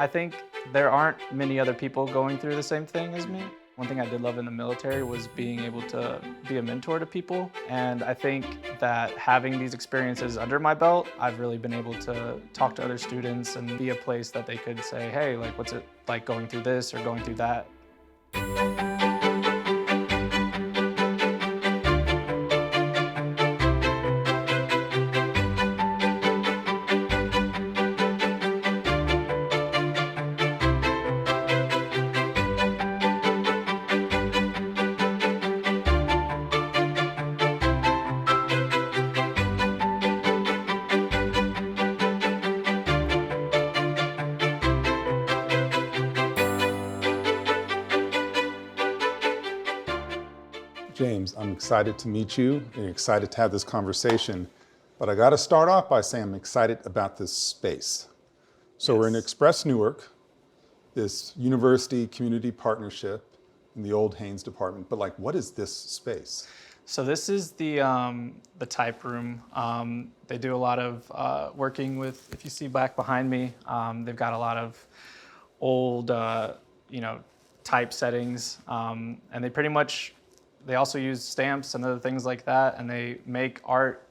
I think there aren't many other people going through the same thing as me. One thing I did love in the military was being able to be a mentor to people. And I think that having these experiences under my belt, I've really been able to talk to other students and be a place that they could say, hey, like, what's it like going through this or going through that? James, I'm excited to meet you and excited to have this conversation, but I got to start off by saying I'm excited about this space. So We're in Express Newark, this university community partnership in the old Haynes department, but like, what is this space? So this is the type room. They do a lot of working with, if you see back behind me, they've got a lot of old, type settings, and they also use stamps and other things like that, and they make art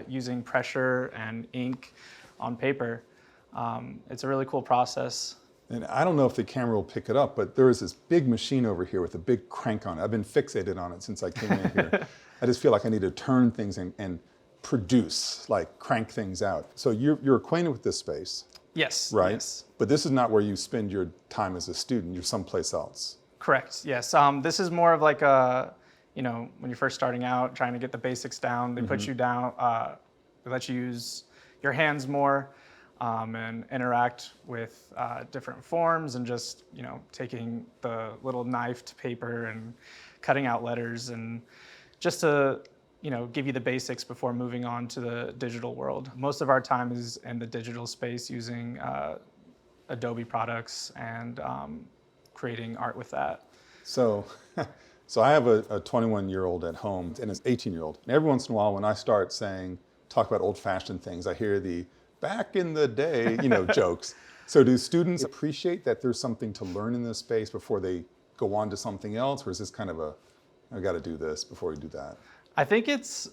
using pressure and ink on paper. It's a really cool process. And I don't know if the camera will pick it up, but there is this big machine over here with a big crank on it. I've been fixated on it since I came in here. I just feel like I need to turn things and produce, like crank things out. So you're acquainted with this space? Yes. Right? Yes. But this is not where you spend your time as a student. You're someplace else. Correct, yes. This is more of like when you're first starting out, trying to get the basics down, they put you down, they let you use your hands more and interact with different forms and just, taking the little knife to paper and cutting out letters and just to, give you the basics before moving on to the digital world. Most of our time is in the digital space using Adobe products and creating art with that. So I have a 21-year-old at home and an 18-year-old. And every once in a while when I start talk about old-fashioned things, I hear the back in the day, jokes. So do students appreciate that there's something to learn in this space before they go on to something else? Or is this kind of I got to do this before we do that? I think it's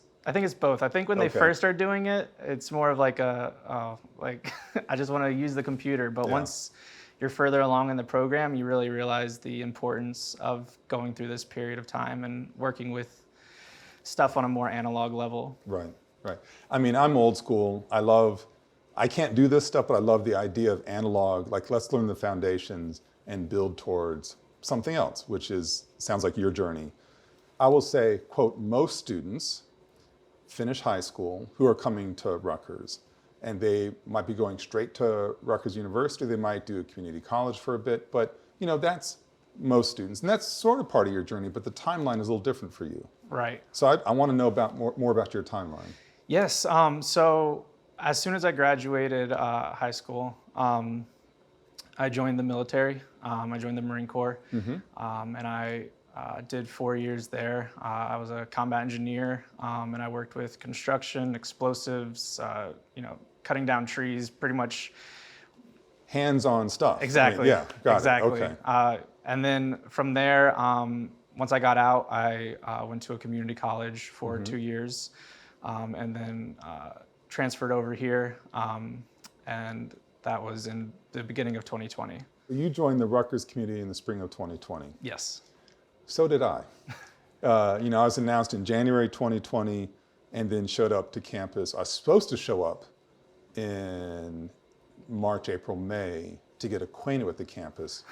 both. I think when they first start doing it, it's more of like I just want to use the computer. But once you're further along in the program, you really realize the importance of going through this period of time and working with stuff on a more analog level. Right. I mean, I'm old school. I can't do this stuff, but I love the idea of analog, like let's learn the foundations and build towards something else, which sounds like your journey. I will say, quote, most students finish high school who are coming to Rutgers, and they might be going straight to Rutgers University. They might do a community college for a bit, but that's most students. And that's sort of part of your journey, but the timeline is a little different for you. Right. So I want to know more about your timeline. Yes. So as soon as I graduated high school, I joined the military. I joined the Marine Corps, and I did 4 years there. I was a combat engineer, and I worked with construction, explosives, cutting down trees, pretty much hands-on stuff. Exactly. I mean, got exactly. it. Okay. And then from there, once I got out, I went to a community college for 2 years, and then transferred over here, and that was in the beginning of 2020. You joined the Rutgers community in the spring of 2020. Yes. So did I. I was announced in January 2020 and then showed up to campus. I was supposed to show up in March, April, May to get acquainted with the campus.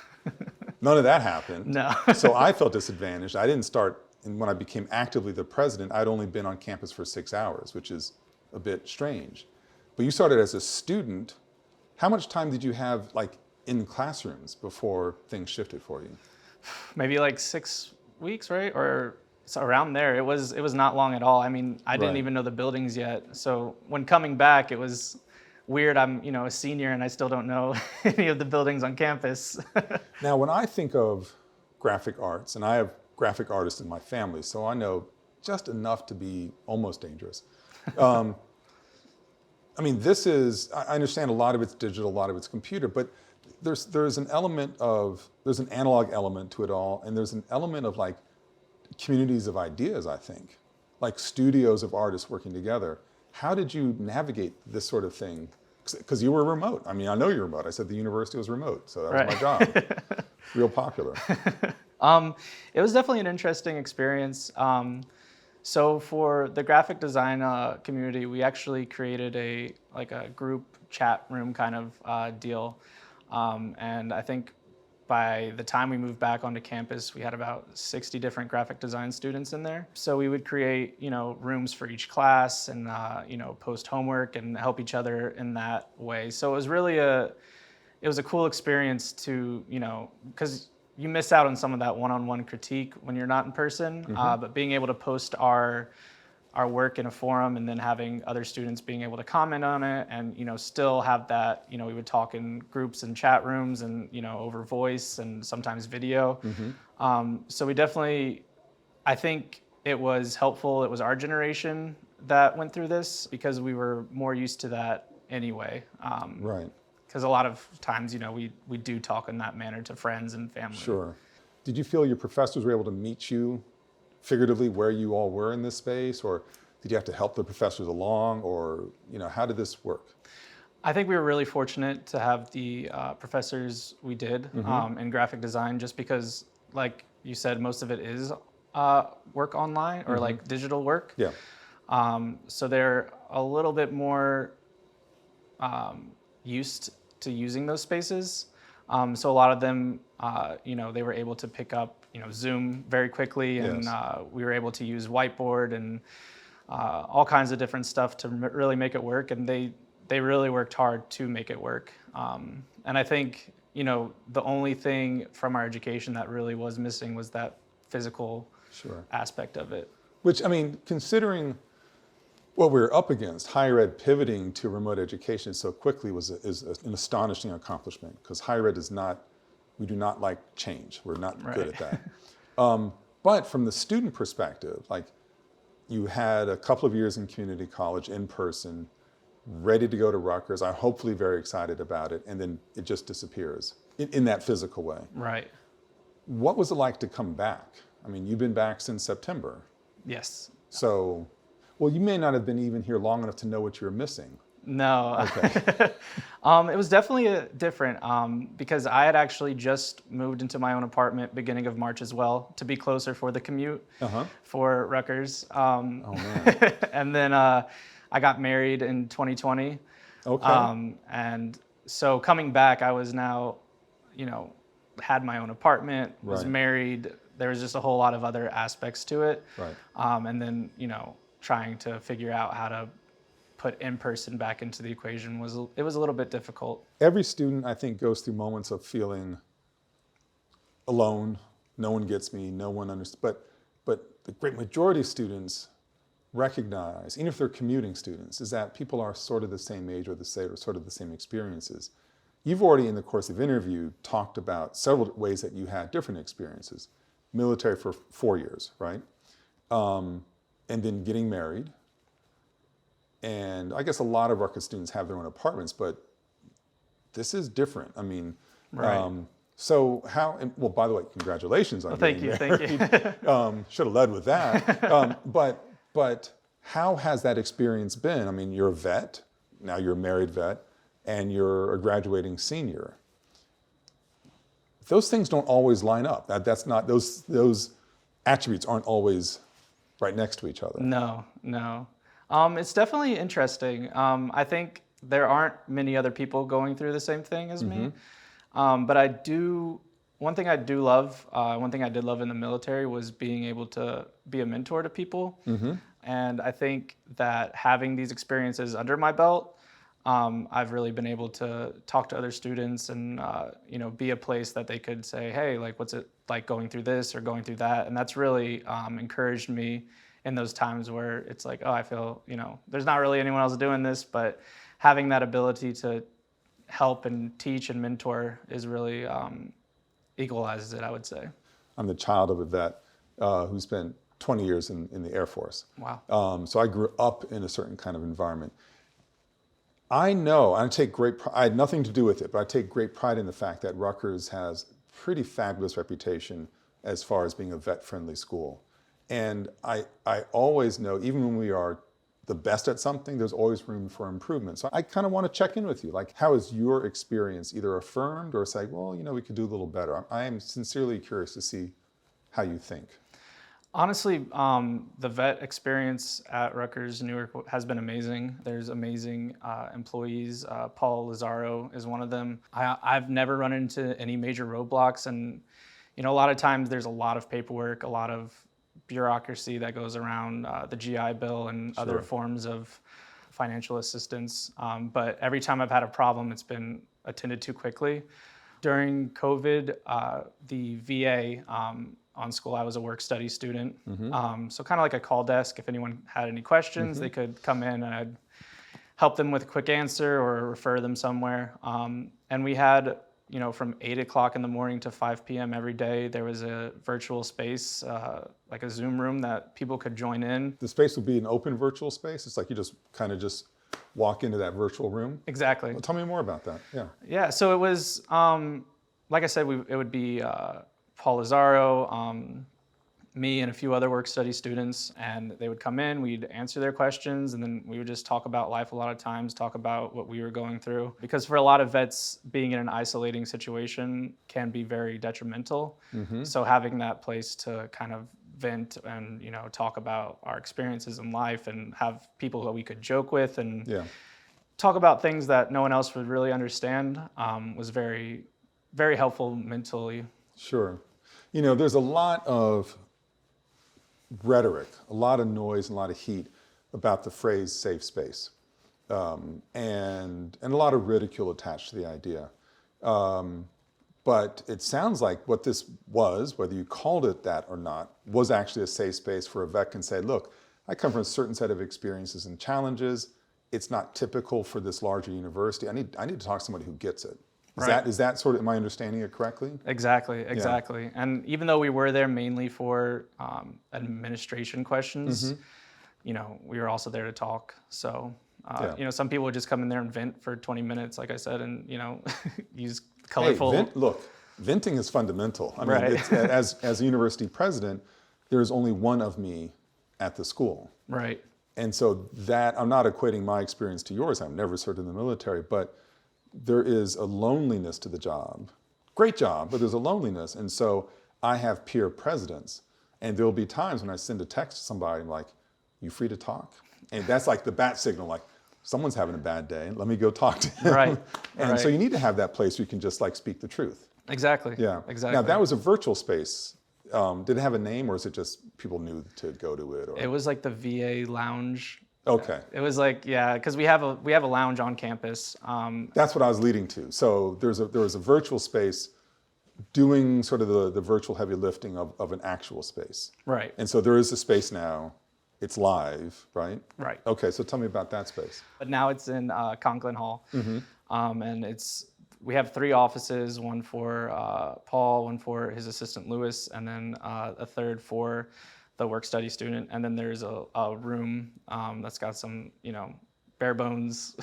None of that happened. No. So I felt disadvantaged. I didn't start, and when I became actively the president, I'd only been on campus for 6 hours, which is a bit strange. But you started as a student. How much time did you have in classrooms before things shifted for you? Maybe 6 weeks, right? Or so around there. It was not long at all. I mean, I didn't even know the buildings yet. So when coming back, it was weird. I'm, a senior and I still don't know any of the buildings on campus. Now, when I think of graphic arts, and I have graphic artists in my family, so I know just enough to be almost dangerous. I mean, I understand a lot of it's digital, a lot of it's computer, but there's an analog element to it all, and there's an element of like communities of ideas, I think, like studios of artists working together. How did you navigate this sort of thing? Because you were remote. I mean, I know you're remote. I said the university was remote, so that was my job. Real popular. It was definitely an interesting experience. So for the graphic design community, we actually created a group chat room kind of deal. And I think by the time we moved back onto campus, we had about 60 different graphic design students in there. So we would create, rooms for each class and, post homework and help each other in that way. So it was really a cool experience to, because you miss out on some of that one-on-one critique when you're not in person, but being able to post our work in a forum and then having other students being able to comment on it and, still have that, we would talk in groups and chat rooms and, over voice and sometimes video. So we definitely, I think it was helpful. It was our generation that went through this because we were more used to that anyway. Right. Because a lot of times, we do talk in that manner to friends and family. Sure. Did you feel your professors were able to meet you figuratively where you all were in this space, or did you have to help the professors along, or how did this work? I think we were really fortunate to have the professors we did in graphic design, just because, like you said, most of it is work online or like digital work. Yeah. So they're a little bit more used to using those spaces. So a lot of them, they were able to pick up, Zoom very quickly, and we were able to use whiteboard and all kinds of different stuff to really make it work. And they really worked hard to make it work. And I think, the only thing from our education that really was missing was that physical aspect of it. Which, I mean, considering what we're up against, higher ed pivoting to remote education so quickly is an astonishing accomplishment, because higher ed we do not like change. We're not good at that. But from the student perspective, like you had a couple of years in community college in person, ready to go to Rutgers. I'm hopefully very excited about it, and then it just disappears in that physical way. Right. What was it like to come back? I mean, you've been back since September. Yes. So, well, you may not have been even here long enough to know what you were missing. No. Okay. It was definitely different because I had actually just moved into my own apartment beginning of March as well, to be closer for the commute for Rutgers. Oh, man. And then I got married in 2020. Okay. And so coming back, I was now, had my own apartment, was married. There was just a whole lot of other aspects to it. Right. And then, trying to figure out how to put in-person back into the equation was a little bit difficult. Every student, I think, goes through moments of feeling alone. No one gets me. No one understands. But the great majority of students recognize, even if they're commuting students, is that people are sort of the same age or sort of the same experiences. You've already, in the course of interview, talked about several ways that you had different experiences. Military for 4 years, right? And then getting married. And I guess a lot of Rutgers students have their own apartments, but this is different. I mean, so how, well, by the way, congratulations on getting married. Thank you. Should have led with that. But how has that experience been? I mean, you're a vet, now you're a married vet, and you're a graduating senior. Those things don't always line up. That's not, those attributes aren't always right next to each other. No. It's definitely interesting. I think there aren't many other people going through the same thing as me. But one thing I did love in the military was being able to be a mentor to people. And I think that having these experiences under my belt, I've really been able to talk to other students and, be a place that they could say, hey, like, what's it like going through this or going through that? And that's really encouraged me in those times where it's like, oh, I feel, there's not really anyone else doing this, but having that ability to help and teach and mentor is really equalizes it, I would say. I'm the child of a vet who spent 20 years in the Air Force. Wow. So I grew up in a certain kind of environment. I know, I take great pride, I had nothing to do with it, but I take great pride in the fact that Rutgers has pretty fabulous reputation as far as being a vet-friendly school. And I always know, even when we are the best at something, there's always room for improvement. So I kind of want to check in with you. Like, how has your experience either affirmed or say, well, we could do a little better? I am sincerely curious to see how you think. Honestly, the vet experience at Rutgers Newark has been amazing. There's amazing employees. Paul Lazaro is one of them. I've never run into any major roadblocks, and a lot of times there's a lot of paperwork, a lot of bureaucracy that goes around the GI Bill and other forms of financial assistance. But every time I've had a problem, it's been attended to quickly. During COVID, the VA on school, I was a work study student. So kind of like a call desk. If anyone had any questions, they could come in and I'd help them with a quick answer or refer them somewhere. And we had, from 8 o'clock in the morning to 5 p.m. every day, there was a virtual space, like a Zoom room that people could join in. The space would be an open virtual space? It's like you just kind of just walk into that virtual room? Exactly. Well, tell me more about that. Yeah, so it was, like I said, it would be Paul Lazaro, me and a few other work study students, and they would come in, we'd answer their questions, and then we would just talk about life a lot of times, talk about what we were going through. Because for a lot of vets, being in an isolating situation can be very detrimental. So having that place to kind of vent and talk about our experiences in life and have people that we could joke with and talk about things that no one else would really understand was very, very helpful mentally. Sure. There's a lot of rhetoric, a lot of noise, and a lot of heat about the phrase safe space, and a lot of ridicule attached to the idea. But it sounds like what this was, whether you called it that or not, was actually a safe space for a vet can say, look, I come from a certain set of experiences and challenges. It's not typical for this larger university. I need to talk to somebody who gets it. Is that sort of, am I understanding it correctly? Exactly. Yeah. And even though we were there mainly for administration questions, we were also there to talk. So, some people would just come in there and vent for 20 minutes, like I said, and, use colorful. Hey, venting is fundamental. I mean, it's, as a university president, there is only one of me at the school. Right. And so that, I'm not equating my experience to yours. I've never served in the military, but there is a loneliness to the job. Great job, but there's a loneliness. And so I have peer presidents, and there'll be times when I send a text to somebody, I'm like, you free to talk? And that's like the bat signal, like, someone's having a bad day, let me go talk to him. Right. And so you need to have that place where you can just like speak the truth. Exactly. Yeah. Exactly. Now that was a virtual space. Did it have a name, or is it just people knew to go to it? Or? It was like the VA lounge. Okay. It was like, because we have a lounge on campus. That's what I was leading to. So there was a virtual space doing sort of the virtual heavy lifting of an actual space. Right. And so there is a space now. It's live, right? Right. Okay, so tell me about that space. But now it's in Conklin Hall. And we have 3 offices, one for Paul, one for his assistant Lewis, and then a third for the work study student. And then there's a room that's got some, bare bones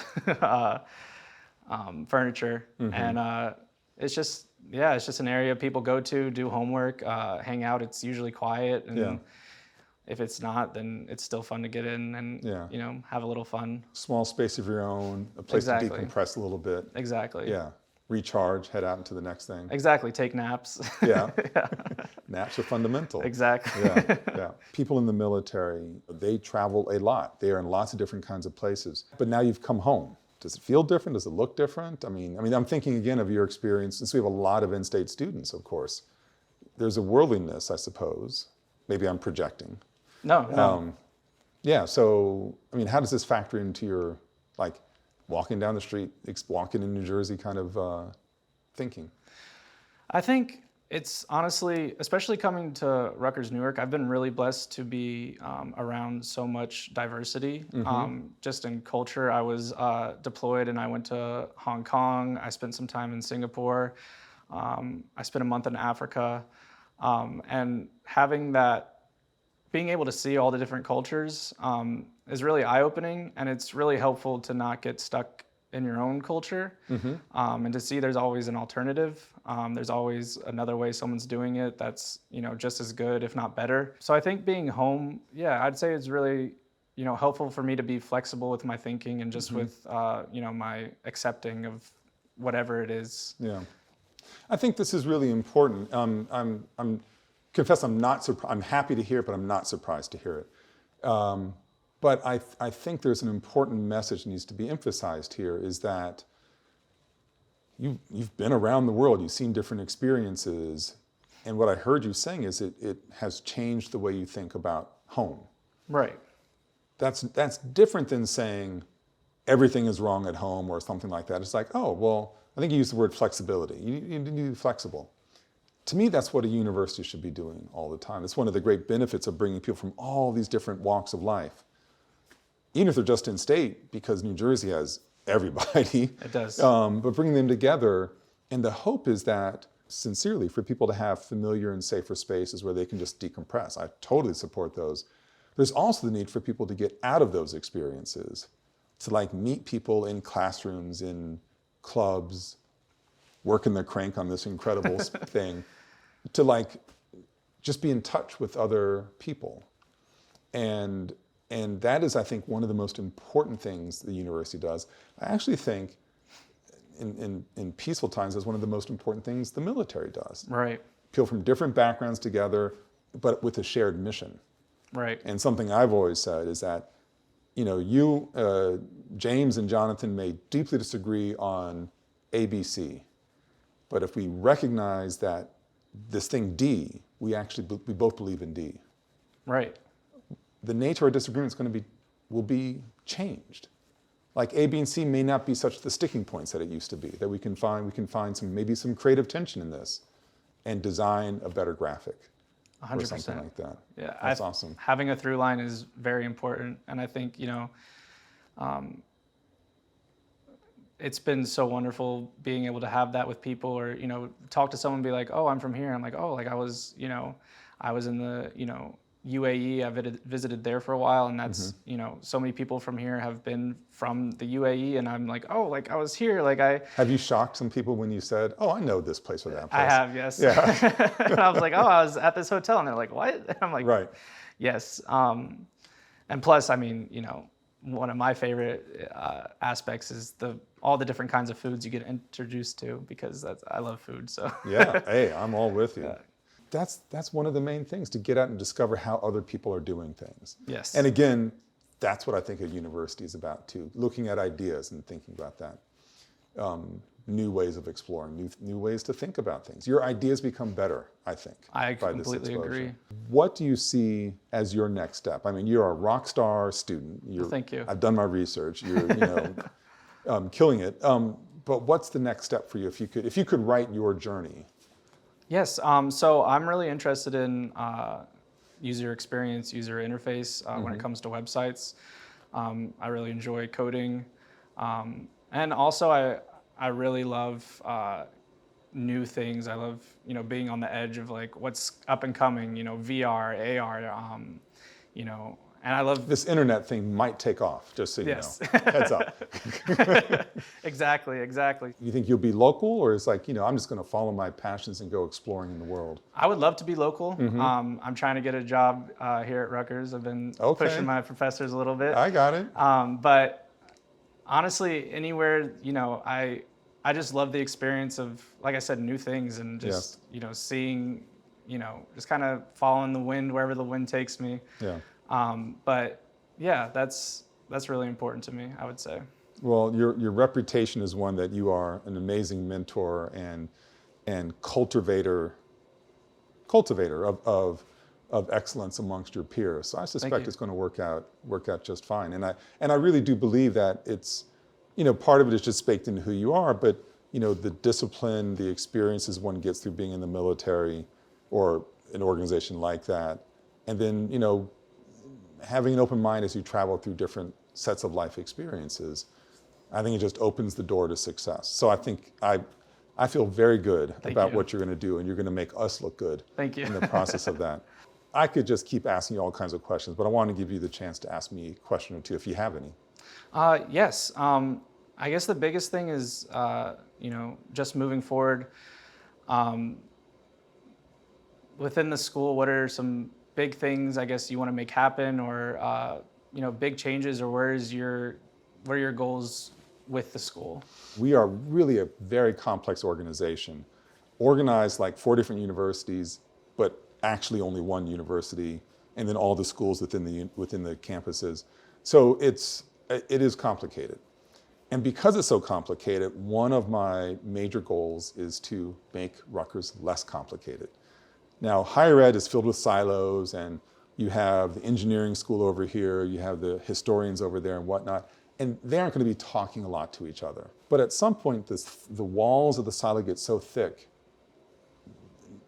furniture. And it's just an area people go to, do homework, hang out. It's usually quiet. And if it's not, then it's still fun to get in and, have a little fun. Small space of your own, a place to decompress a little bit. Exactly. Yeah. Recharge, head out into the next thing. Exactly. Take naps. Yeah. Naps are fundamental. Exactly. Yeah. People in the military, they travel a lot. They are in lots of different kinds of places. But now you've come home. Does it feel different? Does it look different? I mean, I'm thinking again of your experience, since we have a lot of in-state students, of course. There's a worldliness, I suppose. Maybe I'm projecting. No. Yeah, so, how does this factor into your, like, walking down the street, walking in New Jersey kind of thinking? I think it's honestly, especially coming to Rutgers Newark, I've been really blessed to be around so much diversity. Just in culture, I was deployed and I went to Hong Kong. I spent some time in Singapore. I spent a month in Africa. And having that, being able to see all the different cultures is really eye-opening, and it's really helpful to not get stuck in your own culture, and to see there's always an alternative. There's always another way someone's doing it that's, just as good, if not better. So I think being home, yeah, I'd say it's really, helpful for me to be flexible with my thinking and just with, my accepting of whatever it is. Yeah. I think this is really important. I'm confess I'm not I'm happy to hear it, but I'm not surprised to hear it. But I think there's an important message that needs to be emphasized here, is that you've been around the world, you've seen different experiences, and what I heard you saying is it has changed the way you think about home. Right. That's different than saying everything is wrong at home or something like that. It's like, oh, well, I think you used the word flexibility. You need to be flexible. To me, that's what a university should be doing all the time. It's one of the great benefits of bringing people from all these different walks of life, even if they're just in state, because New Jersey has everybody. It does. But bringing them together, and the hope is that, sincerely, for people to have familiar and safer spaces where they can just decompress. I totally support those. There's also the need for people to get out of those experiences, to meet people in classrooms, in clubs, working the crank on this incredible thing, to just be in touch with other people. And that is, I think, one of the most important things the university does. I actually think in peaceful times is one of the most important things the military does. Right. People from different backgrounds together, but with a shared mission. Right. And something I've always said is that, James and Jonathan may deeply disagree on ABC, but if we recognize that this thing D, we both believe in D. Right. The nature of our disagreement will be changed. A, B, and C may not be such the sticking points that it used to be, that we can find some creative tension in this and design a better graphic. 100%. Or something like that. Yeah, that's awesome. Having a through line is very important, and I think it's been so wonderful being able to have that with people, or talk to someone and be like, oh, I'm from here. I'm like, oh, I was in the UAE. I visited there for a while, and that's so many people from here have been from the UAE, and I'm like, oh, I was here. Have you shocked some people when you said, oh, I know this place or that place? I have, yes. Yeah. And I was like, oh, I was at this hotel, and they're like, what? And I'm like, right. Yes. And plus, one of my favorite aspects is all the different kinds of foods you get introduced to, because I love food. So yeah, hey, I'm all with you. Yeah. That's one of the main things, to get out and discover how other people are doing things. Yes. And again, that's what I think a university is about too, looking at ideas and thinking about that. New ways of exploring, new ways to think about things. Your ideas become better, I think. I completely agree. What do you see as your next step? You're a rock star student. Thank you. I've done my research. You're killing it. But what's the next step for you if you could write your journey? Yes. So I'm really interested in user experience, user interface when it comes to websites. I really enjoy coding, and also I really love new things. I love being on the edge of what's up and coming. VR, AR. And I love this internet thing might take off. Just so you yes. know, heads up. Exactly. You think you'll be local, or it's I'm just going to follow my passions and go exploring in the world? I would love to be local. I'm trying to get a job here at Rutgers. I've been pushing my professors a little bit. I got it. But honestly, anywhere, I just love the experience of, like I said, new things, and just, seeing, just kind of following the wind wherever the wind takes me. Yeah. But yeah, that's really important to me, I would say. Well, your reputation is one that you are an amazing mentor and cultivator of excellence amongst your peers. So I suspect it's going to work out just fine. And I really do believe that it's, part of it is just baked into who you are, but the discipline, the experiences one gets through being in the military or an organization like that, and then having an open mind as you travel through different sets of life experiences, I think it just opens the door to success. So I think I feel very good about what you're going to do, and you're going to make us look good. Thank you. In the process of that. I could just keep asking you all kinds of questions, but I want to give you the chance to ask me a question or two if you have any. Yes. I guess the biggest thing is, just moving forward. Um, Within the school, what are some big things I guess you want to make happen, or big changes, or what are your goals with the school? We are really a very complex organization, organized like 4 different universities, but actually only one university, and then all the schools within the campuses. So it is complicated. And because it's so complicated, one of my major goals is to make Rutgers less complicated. Now, higher ed is filled with silos, and you have the engineering school over here, you have the historians over there and whatnot, and they aren't going to be talking a lot to each other. But at some point, the walls of the silo get so thick,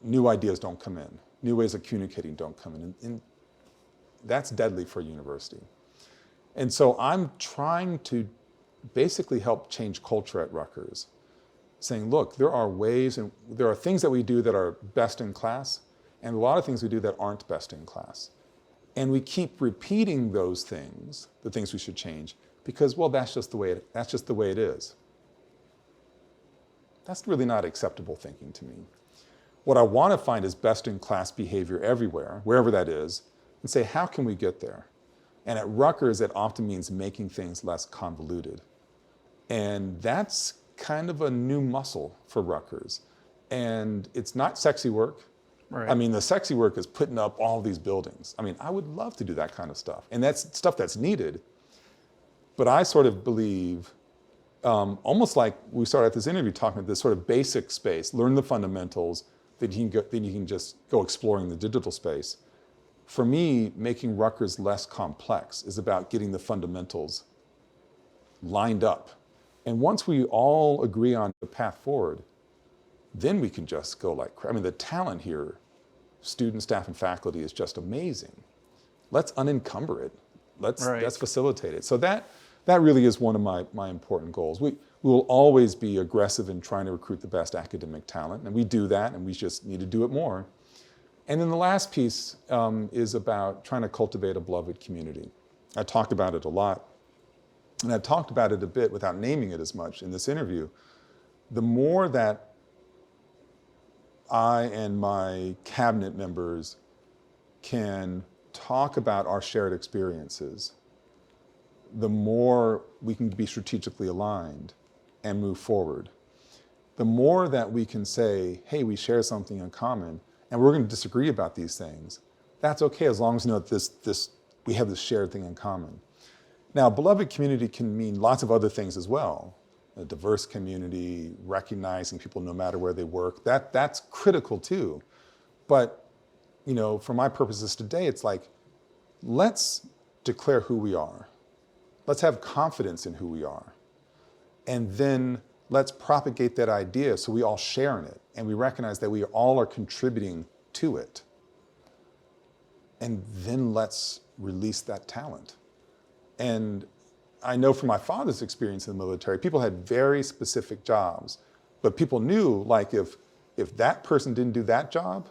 new ideas don't come in, new ways of communicating don't come in, and that's deadly for a university. And so I'm trying to basically help change culture at Rutgers, saying, look, there are ways, and there are things that we do that are best in class, and a lot of things we do that aren't best in class. And we keep repeating those things, the things we should change, because, well, that's just the way it is. That's really not acceptable thinking to me. What I want to find is best in class behavior everywhere, wherever that is, and say, how can we get there? And at Rutgers, it often means making things less convoluted. And that's kind of a new muscle for Rutgers. And it's not sexy work. Right. I mean, the sexy work is putting up all these buildings. I mean, I would love to do that kind of stuff. And that's stuff that's needed. But I sort of believe, almost like we started this interview talking about this sort of basic space, learn the fundamentals, then you can just go exploring the digital space. For me, making Rutgers less complex is about getting the fundamentals lined up. And once we all agree on the path forward, then we can just go like crazy. I mean, the talent here, student, staff, and faculty, is just amazing. Let's unencumber it. Let's facilitate it. So that really is one of my important goals. We will always be aggressive in trying to recruit the best academic talent, and we do that, and we just need to do it more. And then the last piece is about trying to cultivate a beloved community. I talked about it a lot, and I talked about it a bit without naming it as much in this interview. The more that I and my cabinet members can talk about our shared experiences, the more we can be strategically aligned and move forward. The more that we can say, hey, we share something in common, and we're going to disagree about these things. That's okay, as long as we know that we have this shared thing in common. Now, beloved community can mean lots of other things as well. A diverse community, recognizing people no matter where they work, that's critical too. But, for my purposes today, it's like, let's declare who we are. Let's have confidence in who we are. And then let's propagate that idea so we all share in it, and we recognize that we all are contributing to it. And then let's release that talent. And I know from my father's experience in the military, people had very specific jobs, but people knew, like, if that person didn't do that job,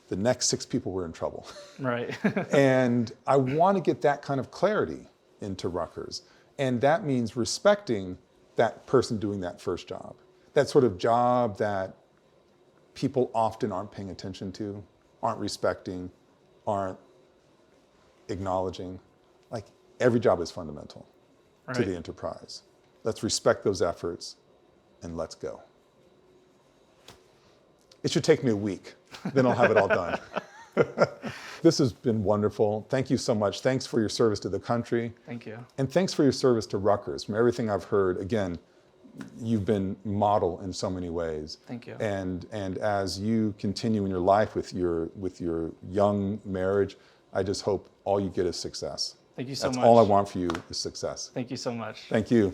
the next 6 people were in trouble. Right. And I want to get that kind of clarity into Rutgers. And that means respecting that person doing that first job. That sort of job that people often aren't paying attention to, aren't respecting, aren't acknowledging. Like, every job is fundamental to the enterprise. Let's respect those efforts, and let's go. It should take me a week, then I'll have it all done. This has been wonderful. Thank you so much. Thanks for your service to the country. Thank you. And thanks for your service to Rutgers. From everything I've heard, again, you've been model in so many ways. Thank you. And as you continue in your life with your young marriage, I just hope all you get is success. Thank you so much. That's all I want for you is success. Thank you so much. Thank you.